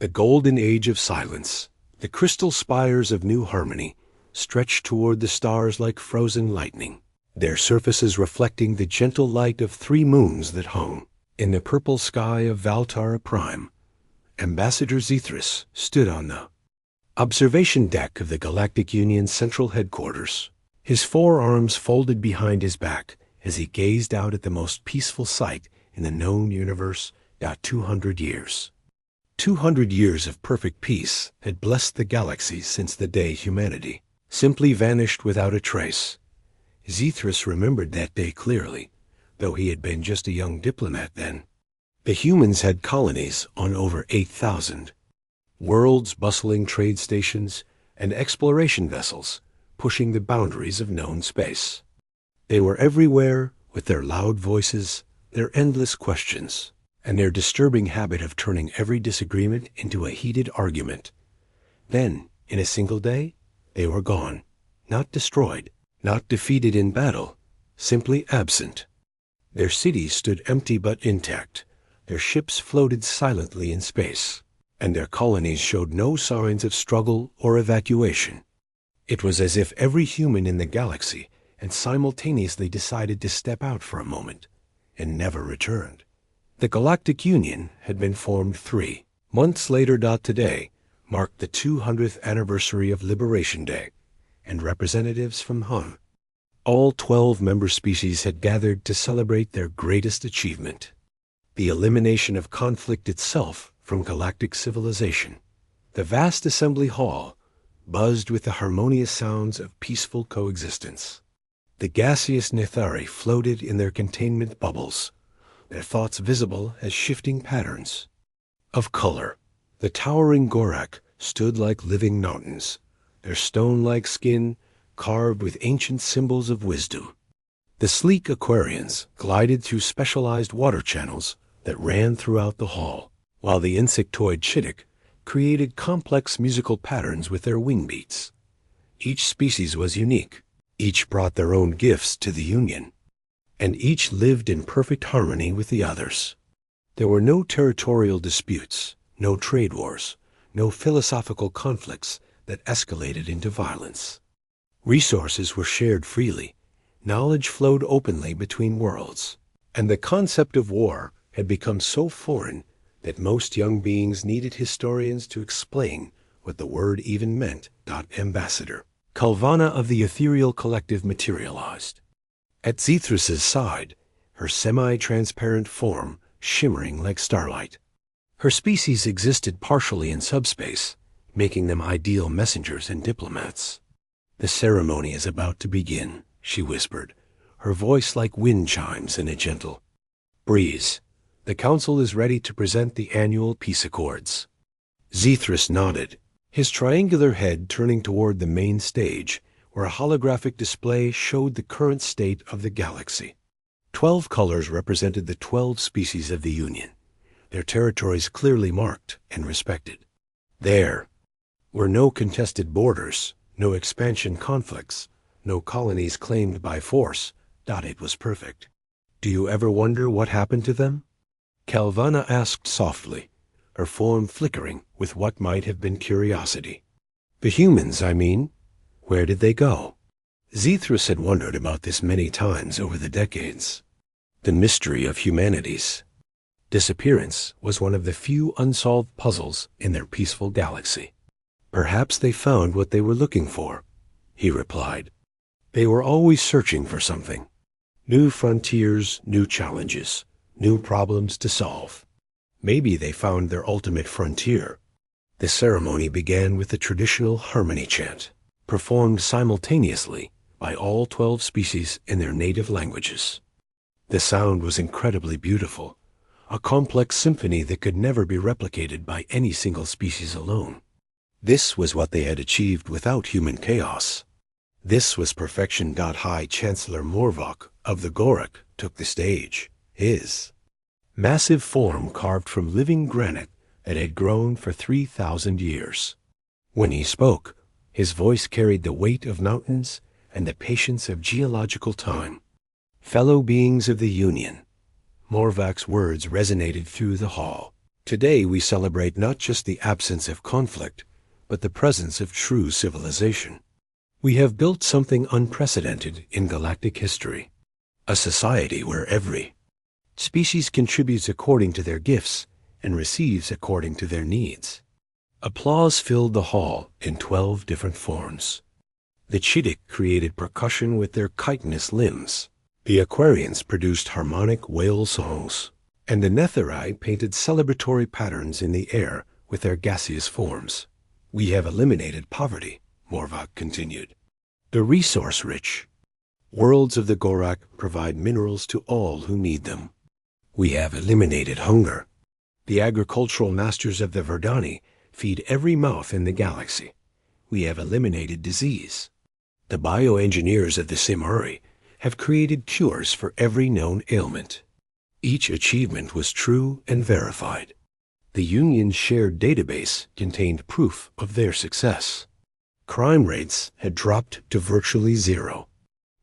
The golden age of silence, the crystal spires of new harmony, stretched toward the stars like frozen lightning, their surfaces reflecting the gentle light of 3 moons that hung in the purple sky of Valtara Prime. Ambassador Zethris stood on the observation deck of the Galactic Union's central headquarters, his forearms folded behind his back as he gazed out at the most peaceful sight in the known universe. 200 years. 200 years of perfect peace had blessed the galaxy since the day humanity simply vanished without a trace. Zethris remembered that day clearly, though he had been just a young diplomat then. The humans had colonies on over 8,000. Worlds, bustling trade stations, and exploration vessels pushing the boundaries of known space. They were everywhere with their loud voices, their endless questions, and their disturbing habit of turning every disagreement into a heated argument. Then, in a single day, they were gone, not destroyed, not defeated in battle, simply absent. Their cities stood empty but intact, their ships floated silently in space, and their colonies showed no signs of struggle or evacuation. It was as if every human in the galaxy had simultaneously decided to step out for a moment, and never returned. The Galactic Union had been formed 3 months later. Today marked the 200th anniversary of Liberation Day, and representatives from all 12 member species had gathered to celebrate their greatest achievement, the elimination of conflict itself from galactic civilization. The vast assembly hall buzzed with the harmonious sounds of peaceful coexistence. The gaseous Nithari floated in their containment bubbles, their thoughts visible as shifting patterns of color. The towering Gorak stood like living mountains, their stone-like skin carved with ancient symbols of wisdom. The sleek Aquarians glided through specialized water channels that ran throughout the hall, while the insectoid Chittick created complex musical patterns with their wing beats. Each species was unique, each brought their own gifts to the Union, and each lived in perfect harmony with the others. There were no territorial disputes, no trade wars, no philosophical conflicts that escalated into violence. Resources were shared freely, knowledge flowed openly between worlds, and the concept of war had become so foreign that most young beings needed historians to explain what the word even meant. Ambassador Kalvana of the Ethereal Collective materialized. At Zethris's side, her semi-transparent form shimmering like starlight. Her species existed partially in subspace, making them ideal messengers and diplomats. "The ceremony is about to begin," she whispered, her voice like wind chimes in a gentle breeze. "The Council is ready to present the annual peace accords." Zethris nodded, his triangular head turning toward the main stage, where a holographic display showed the current state of the galaxy. 12 colors represented the 12 species of the Union, their territories clearly marked and respected. There were no contested borders, no expansion conflicts, no colonies claimed by force. It was perfect. "Do you ever wonder what happened to them?" Kalvana asked softly, her form flickering with what might have been curiosity. "The humans, I mean. Where did they go?" Zethris had wondered about this many times over the decades. The mystery of humanity's disappearance was one of the few unsolved puzzles in their peaceful galaxy. "Perhaps they found what they were looking for," he replied. "They were always searching for something. New frontiers, new challenges, new problems to solve. Maybe they found their ultimate frontier." The ceremony began with the traditional harmony chant, performed simultaneously by all 12 species in their native languages. The sound was incredibly beautiful, a complex symphony that could never be replicated by any single species alone. This was what they had achieved without human chaos. This was perfection. High Chancellor Morvok of the Gorak took the stage, his massive form carved from living granite that had grown for 3,000 years. When he spoke, his voice carried the weight of mountains and the patience of geological time. "Fellow beings of the Union," Morvok's words resonated through the hall. Today we celebrate not just the absence of conflict, but the presence of true civilization. We have built something unprecedented in galactic history, a society where every species contributes according to their gifts and receives according to their needs. Applause filled the hall in 12 different forms. The Chittic created percussion with their chitinous limbs. The Aquarians produced harmonic whale songs. And the Netheri painted celebratory patterns in the air with their gaseous forms. We have eliminated poverty, Morvac continued. The resource-rich worlds of the Gorak provide minerals to all who need them. We have eliminated hunger. The agricultural masters of the Verdani feed every mouth in the galaxy. We have eliminated disease. The bioengineers of the Simari have created cures for every known ailment. Each achievement was true and verified. The Union's shared database contained proof of their success. Crime rates had dropped to virtually zero.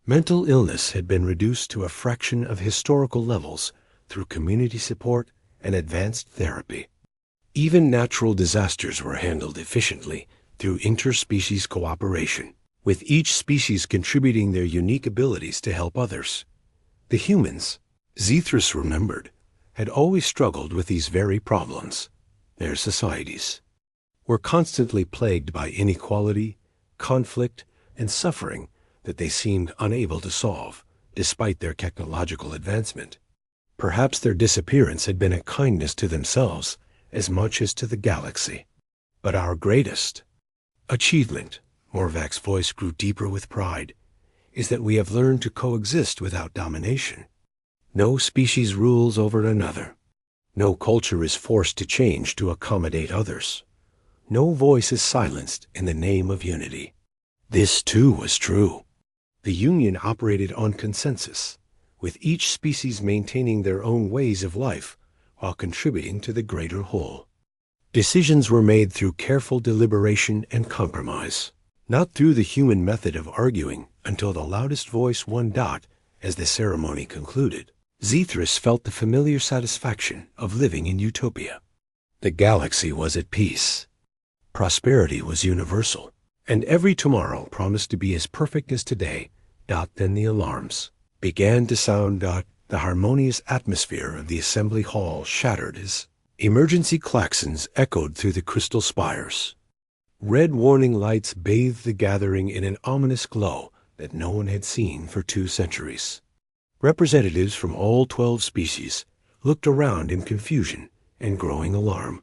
Mental illness had been reduced to a fraction of historical levels through community support and advanced therapy. Even natural disasters were handled efficiently through interspecies cooperation, with each species contributing their unique abilities to help others. The humans, Zethris remembered, had always struggled with these very problems. Their societies were constantly plagued by inequality, conflict, and suffering that they seemed unable to solve, despite their technological advancement. Perhaps their disappearance had been a kindness to themselves as much as to the galaxy. But our greatest achievement, Morvac's voice grew deeper with pride, is that we have learned to coexist without domination. No species rules over another. No culture is forced to change to accommodate others. No voice is silenced in the name of unity. This, too, was true. The Union operated on consensus, with each species maintaining their own ways of life while contributing to the greater whole. Decisions were made through careful deliberation and compromise, not through the human method of arguing until the loudest voice won dot as the ceremony concluded. Zethris felt the familiar satisfaction of living in utopia. The galaxy was at peace. Prosperity was universal, and every tomorrow promised to be as perfect as today. Then the alarms began to sound. The harmonious atmosphere of the assembly hall shattered as emergency klaxons echoed through the crystal spires. Red warning lights bathed the gathering in an ominous glow that no one had seen for 2 centuries. Representatives from all 12 species looked around in confusion and growing alarm.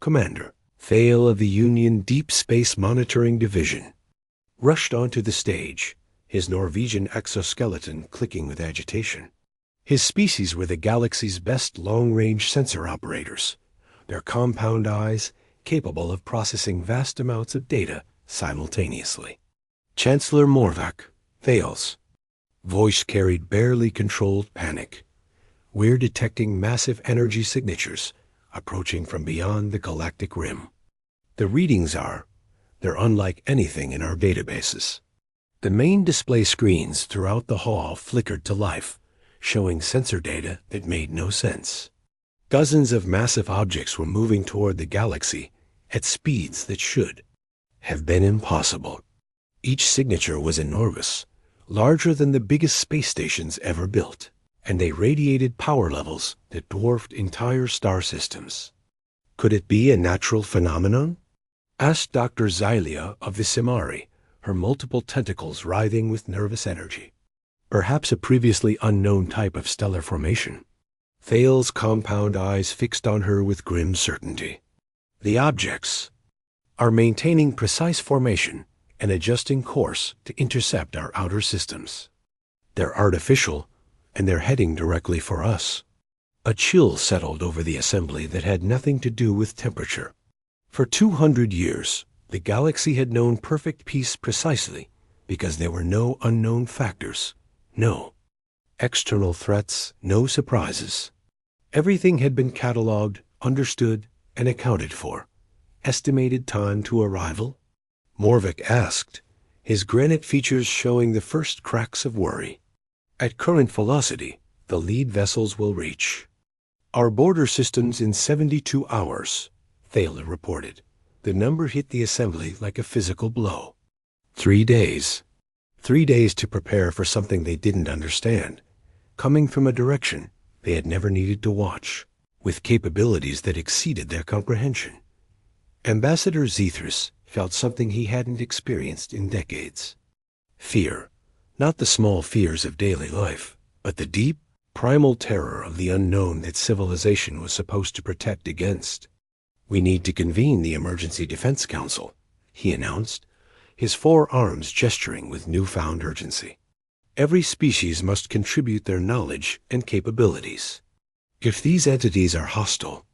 Commander Thale of the Union Deep Space Monitoring Division rushed onto the stage, his Norwegian exoskeleton clicking with agitation. His species were the galaxy's best long-range sensor operators, their compound eyes capable of processing vast amounts of data simultaneously. Chancellor Morvac, Thales' voice carried barely controlled panic. We're detecting massive energy signatures approaching from beyond the galactic rim. The readings they're unlike anything in our databases. The main display screens throughout the hall flickered to life, showing sensor data that made no sense. Dozens of massive objects were moving toward the galaxy at speeds that should have been impossible. Each signature was enormous, larger than the biggest space stations ever built, and they radiated power levels that dwarfed entire star systems. Could it be a natural phenomenon? Asked Dr. Xylia of the Simari, her multiple tentacles writhing with nervous energy. Perhaps a previously unknown type of stellar formation. Thale's compound eyes fixed on her with grim certainty. The objects are maintaining precise formation and adjusting course to intercept our outer systems. They're artificial, and they're heading directly for us. A chill settled over the assembly that had nothing to do with temperature. For 200 years, the galaxy had known perfect peace precisely because there were no unknown factors, no external threats, no surprises. Everything had been catalogued, understood, and accounted for. Estimated time to arrival? Morvac asked, his granite features showing the first cracks of worry. At current velocity, the lead vessels will reach Our border systems in 72 hours, Thaler reported. The number hit the assembly like a physical blow. 3 days. 3 days to prepare for something they didn't understand, coming from a direction they had never needed to watch, with capabilities that exceeded their comprehension. Ambassador Zethris felt something he hadn't experienced in decades. Fear. Not the small fears of daily life, but the deep, primal terror of the unknown that civilization was supposed to protect against. "We need to convene the Emergency Defense Council," he announced, his 4 arms gesturing with newfound urgency. Every species must contribute their knowledge and capabilities. If these entities are hostile,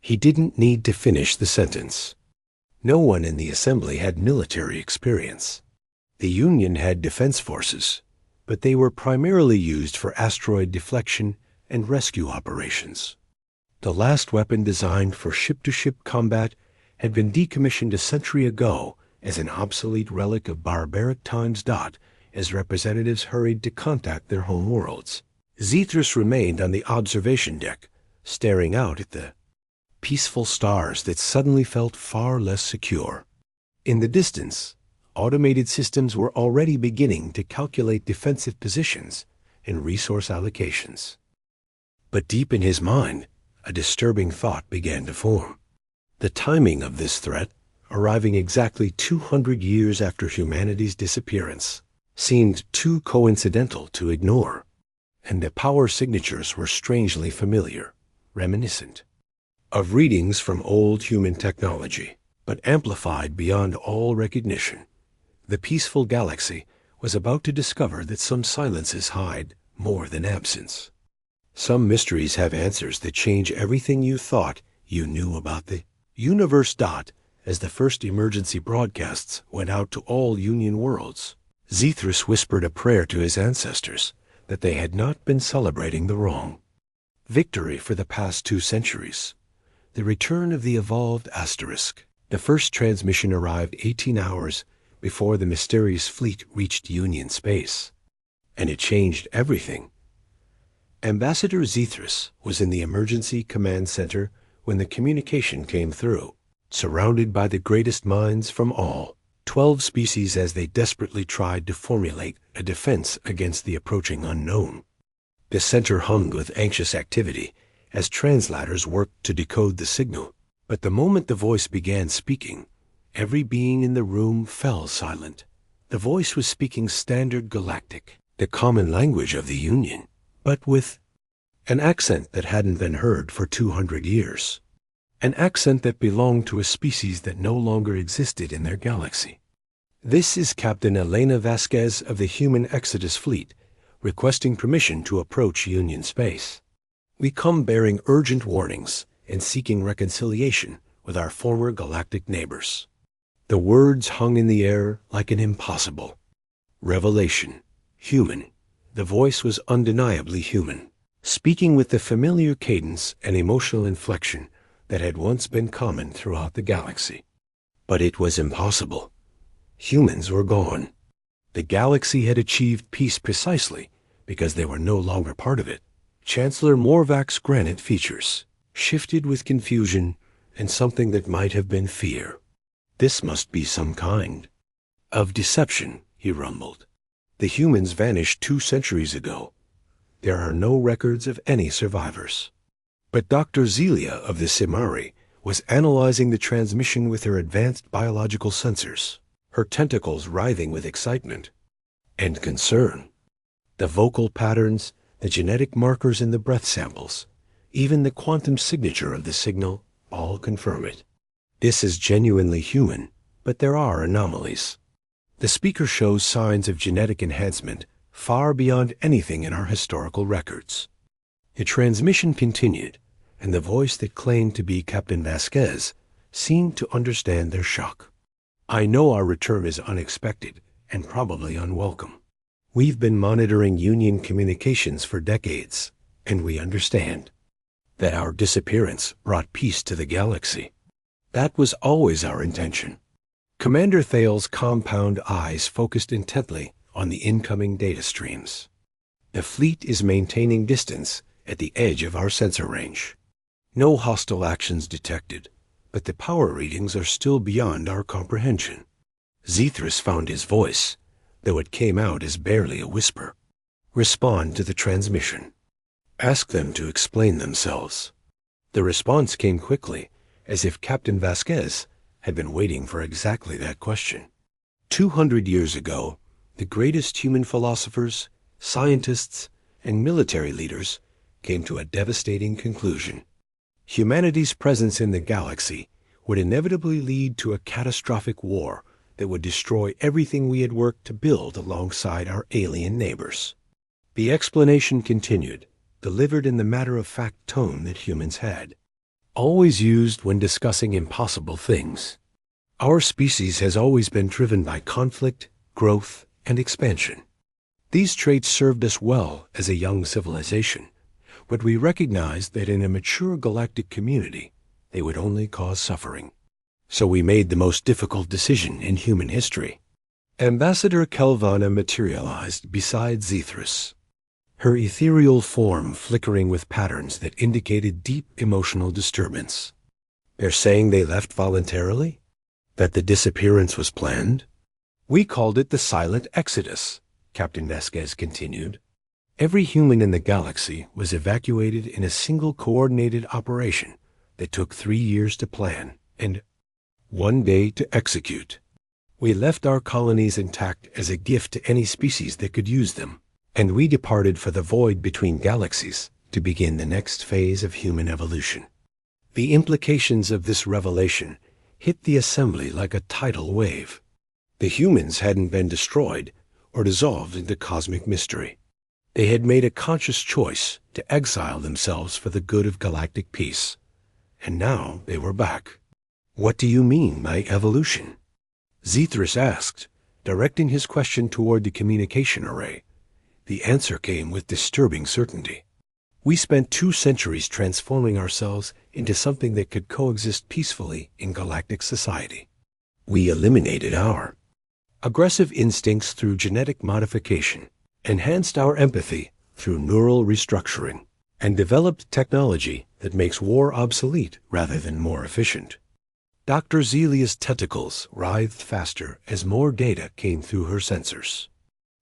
he didn't need to finish the sentence. No one in the assembly had military experience. The Union had defense forces, but they were primarily used for asteroid deflection and rescue operations. The last weapon designed for ship-to-ship combat had been decommissioned a century ago as an obsolete relic of barbaric times. As representatives hurried to contact their home worlds, Zethris remained on the observation deck, staring out at the peaceful stars that suddenly felt far less secure. In the distance, automated systems were already beginning to calculate defensive positions and resource allocations. But deep in his mind, a disturbing thought began to form. The timing of this threat, arriving exactly 200 years after humanity's disappearance, seemed too coincidental to ignore, and the power signatures were strangely familiar, reminiscent of readings from old human technology, but amplified beyond all recognition. The peaceful galaxy was about to discover that some silences hide more than absence. Some mysteries have answers that change everything you thought you knew about the universe. As the first emergency broadcasts went out to all Union worlds, Zethris whispered a prayer to his ancestors that they had not been celebrating the wrong victory for the past 2 centuries. The return of the evolved asterisk. The first transmission arrived 18 hours before the mysterious fleet reached Union space, and it changed everything. Ambassador Zethris was in the emergency command center when the communication came through, surrounded by the greatest minds from all 12 species as they desperately tried to formulate a defense against the approaching unknown. The center hummed with anxious activity as translators worked to decode the signal. But the moment the voice began speaking, every being in the room fell silent. The voice was speaking standard Galactic, the common language of the Union, but with an accent that hadn't been heard for 200 years. An accent that belonged to a species that no longer existed in their galaxy. "This is Captain Elena Vasquez of the Human Exodus Fleet, requesting permission to approach Union space. We come bearing urgent warnings and seeking reconciliation with our former galactic neighbors." The words hung in the air like an impossible revelation. Human. The voice was undeniably human, speaking with the familiar cadence and emotional inflection that had once been common throughout the galaxy. But it was impossible. Humans were gone. The galaxy had achieved peace precisely because they were no longer part of it. Chancellor Morvac's granite features shifted with confusion and something that might have been fear. "This must be some kind of deception," he rumbled. "The humans vanished 2 centuries ago. There are no records of any survivors." But Dr. Zelia of the Simari was analyzing the transmission with her advanced biological sensors, her tentacles writhing with excitement and concern. The vocal patterns, the genetic markers in the breath samples, even the quantum signature of the signal, all confirm it. This is genuinely human, but there are anomalies. The speaker shows signs of genetic enhancement far beyond anything in our historical records. The transmission continued, and the voice that claimed to be Captain Vasquez seemed to understand their shock. "I know our return is unexpected and probably unwelcome. We've been monitoring Union communications for decades, and we understand that our disappearance brought peace to the galaxy. That was always our intention." Commander Thale's compound eyes focused intently on the incoming data streams. "The fleet is maintaining distance at the edge of our sensor range. No hostile actions detected, but the power readings are still beyond our comprehension. Zethris found his voice, though it came out as barely a whisper. Respond to the transmission. Ask them to explain themselves. The response came quickly, as if Captain Vasquez had been waiting for exactly that question. 200 years ago, the greatest human philosophers, scientists, and military leaders came to a devastating conclusion. Humanity's presence in the galaxy would inevitably lead to a catastrophic war that would destroy everything we had worked to build alongside our alien neighbors. The explanation continued, delivered in the matter-of-fact tone that humans had, always used when discussing impossible things. Our species has always been driven by conflict, growth, and expansion. These traits served us well as a young civilization, but we recognized that in a mature galactic community, they would only cause suffering. So we made the most difficult decision in human history. Ambassador Kelvana materialized beside Zethris, her ethereal form flickering with patterns that indicated deep emotional disturbance. They're saying they left voluntarily? That the disappearance was planned? We called it the silent exodus, Captain Vasquez continued. Every human in the galaxy was evacuated in a single coordinated operation that took 3 years to plan and 1 day to execute. We left our colonies intact as a gift to any species that could use them, and we departed for the void between galaxies to begin the next phase of human evolution. The implications of this revelation hit the assembly like a tidal wave. The humans hadn't been destroyed or dissolved into cosmic mystery. They had made a conscious choice to exile themselves for the good of galactic peace, and now they were back. What do you mean by evolution? Zethris asked, directing his question toward the communication array. The answer came with disturbing certainty. We spent 2 centuries transforming ourselves into something that could coexist peacefully in galactic society. We eliminated our aggressive instincts through genetic modification, enhanced our empathy through neural restructuring, and developed technology that makes war obsolete rather than more efficient. Dr. Zelia's tentacles writhed faster as more data came through her sensors.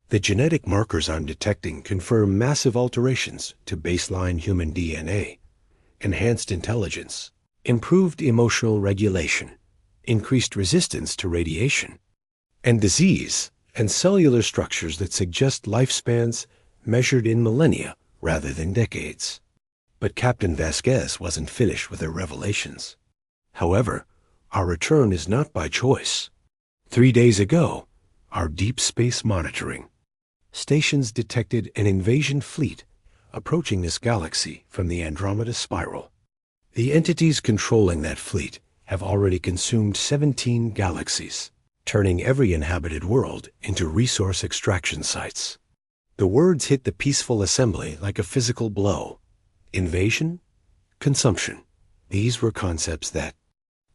The genetic markers I'm detecting confirm massive alterations to baseline human DNA, enhanced intelligence, improved emotional regulation, increased resistance to radiation, and disease, and cellular structures that suggest lifespans measured in millennia rather than decades. But Captain Vasquez wasn't finished with her revelations. However, our return is not by choice. 3 days ago, our deep space monitoring stations detected an invasion fleet approaching this galaxy from the Andromeda Spiral. The entities controlling that fleet have already consumed 17 galaxies, turning every inhabited world into resource extraction sites. The words hit the peaceful assembly like a physical blow. Invasion, consumption. These were concepts that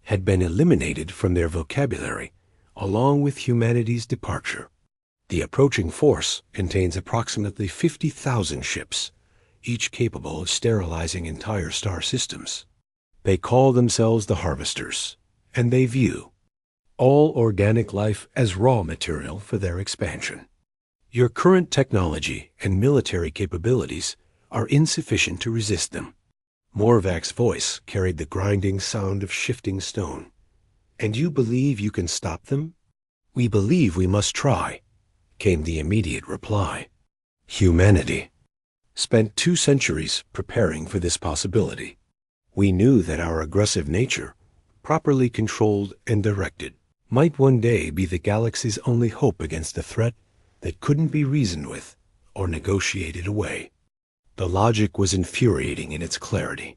had been eliminated from their vocabulary along with humanity's departure. The approaching force contains approximately 50,000 ships, each capable of sterilizing entire star systems. They call themselves the Harvesters, and they view all organic life as raw material for their expansion. Your current technology and military capabilities are insufficient to resist them. Morvac's voice carried the grinding sound of shifting stone. And you believe you can stop them? We believe we must try, came the immediate reply. Humanity spent 2 centuries preparing for this possibility. We knew that our aggressive nature, properly controlled and directed, might one day be the galaxy's only hope against a threat that couldn't be reasoned with or negotiated away. The logic was infuriating in its clarity.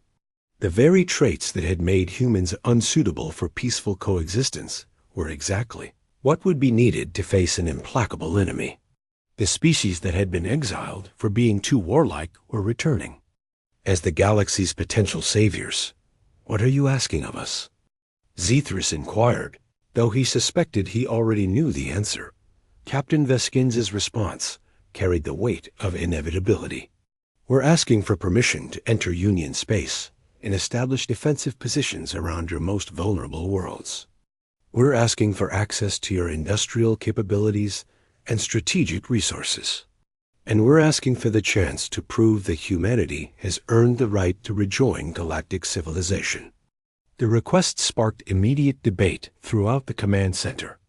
The very traits that had made humans unsuitable for peaceful coexistence were exactly what would be needed to face an implacable enemy. The species that had been exiled for being too warlike were returning. As the galaxy's potential saviors, what are you asking of us? Zethris inquired, though he suspected he already knew the answer. Captain Vasquez's response carried the weight of inevitability. We're asking for permission to enter Union space and establish defensive positions around your most vulnerable worlds. We're asking for access to your industrial capabilities and strategic resources. And we're asking for the chance to prove that humanity has earned the right to rejoin galactic civilization. The request sparked immediate debate throughout the command center.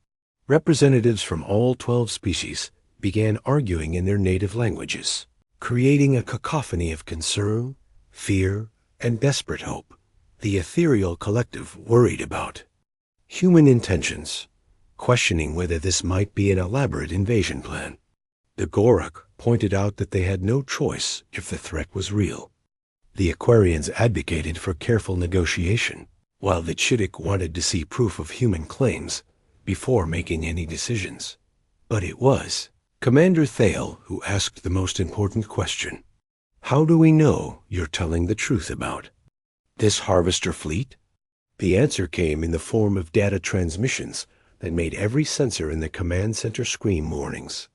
Representatives from all 12 species began arguing in their native languages, creating a cacophony of concern, fear, and desperate hope. The ethereal collective worried about human intentions, questioning whether this might be an elaborate invasion plan. The Gorak pointed out that they had no choice if the threat was real. The Aquarians advocated for careful negotiation, while the Chittick wanted to see proof of human claims before making any decisions. But it was Commander Thale who asked the most important question. How do we know you're telling the truth about this harvester fleet? The answer came in the form of data transmissions that made every sensor in the command center scream warnings.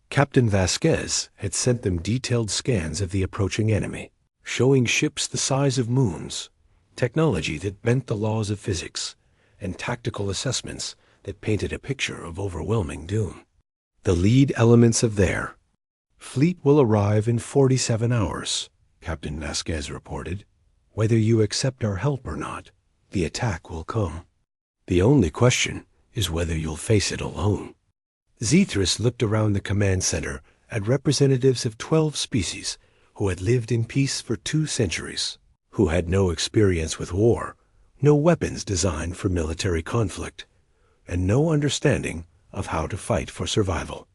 Captain Vasquez had sent them detailed scans of the approaching enemy, showing ships the size of moons, technology that bent the laws of physics, and tactical assessments that painted a picture of overwhelming doom. The lead elements of their fleet will arrive in 47 hours, Captain Vasquez reported. Whether you accept our help or not, the attack will come. The only question is whether you'll face it alone. Zethris looked around the command center at representatives of 12 species who had lived in peace for 2 centuries, who had no experience with war, no weapons designed for military conflict, and no understanding of how to fight for survival.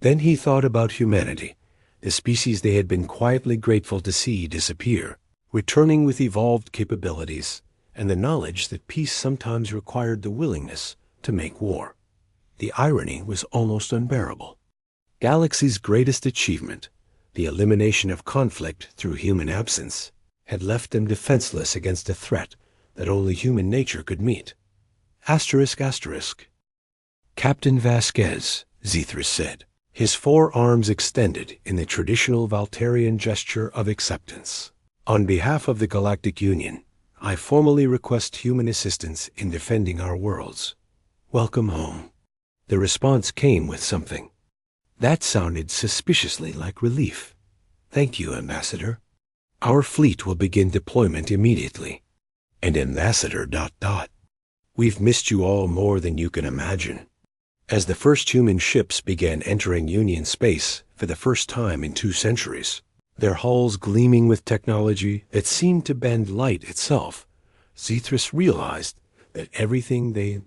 Then he thought about humanity, the species they had been quietly grateful to see disappear, returning with evolved capabilities and the knowledge that peace sometimes required the willingness to make war. The irony was almost unbearable. Galaxy's greatest achievement, the elimination of conflict through human absence, had left them defenseless against a threat that only human nature could meet. Asterisk, asterisk. Captain Vasquez, Zethris said, his 4 arms extended in the traditional Valterian gesture of acceptance. On behalf of the Galactic Union, I formally request human assistance in defending our worlds. Welcome home. The response came with something that sounded suspiciously like relief. Thank you, Ambassador. Our fleet will begin deployment immediately. And Ambassador ... We've missed you all more than you can imagine. As the first human ships began entering Union space for the first time in 2 centuries, their hulls gleaming with technology that seemed to bend light itself, Zethris realized that everything they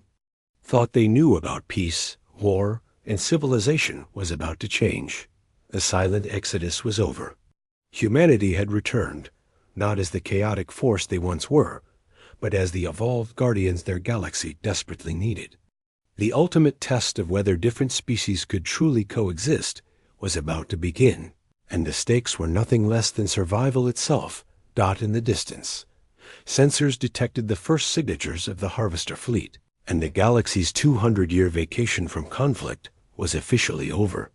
thought they knew about peace, war, and civilization was about to change. The silent exodus was over. Humanity had returned, not as the chaotic force they once were, but as the evolved guardians their galaxy desperately needed. The ultimate test of whether different species could truly coexist was about to begin, and the stakes were nothing less than survival itself, in the distance. Sensors detected the first signatures of the Harvester fleet, and the galaxy's 200-year vacation from conflict was officially over.